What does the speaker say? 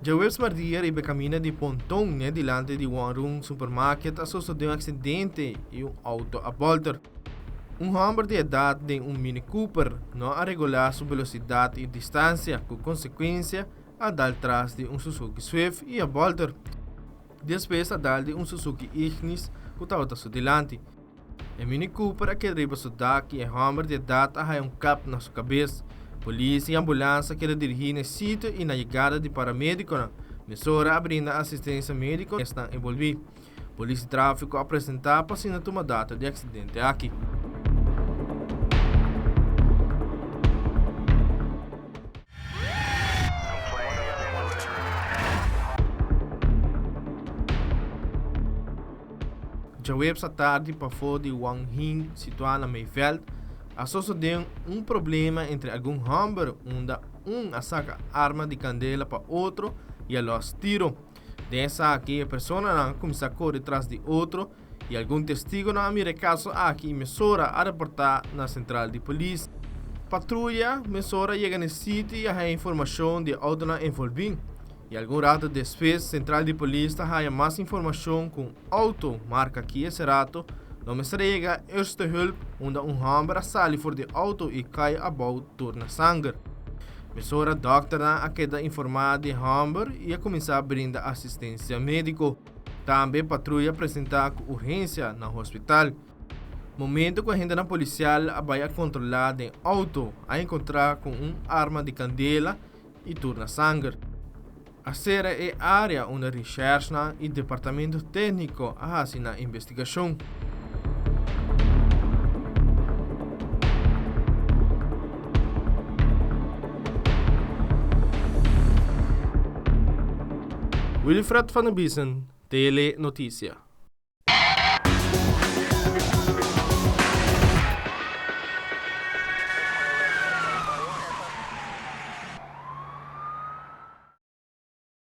Jawebs Mardia iba caminha de pontão, né, delante de um supermarket, associado a um acidente e auto a voltar. Homem de idade de Mini Cooper não a regular sua velocidade e distância, com consequência a dar atrás de Suzuki Swift e a voltar. Depois a dar de Suzuki Ignis, que estava a delante. O Mini Cooper que driva seu daqui e o homem de idade a cap na sua cabeça. Polícia e ambulância que dirigir no sítio e na chegada de paramédico, mesura abrindo assistência médica estão envolvidos. Polícia e tráfico apresentar para a tomar data de acidente aqui. Jaweb sa tarde para fora de Wang Hing, situado na Mayveld, associado problema entre algum homem onde saca arma de candela para outro e a los tiro. Dessa aqui a pessoa não começa a correr atrás de outro e algum testigo não mira caso aqui mesura a reportar na central de polícia. Patrulha mesura chega no sítio e a informação de auto envolvido. E algum rato depois, central de polícia há mais informação com auto marca que esse rato não me chega eerste hulp onde homem sai fora de auto e cai abaixo torna sangue. Mesora dokter a queda informada de homem e a começar a brindar assistência médica. Também patrulha apresentar com urgência no hospital. Momento que a gente na policial vai a controlar de auto a encontrar com arma de candela e torna sangue. A serra é área onde recherche e departamento técnico fazem a investigação. Wilfred van den Biesen, Tele Notícia.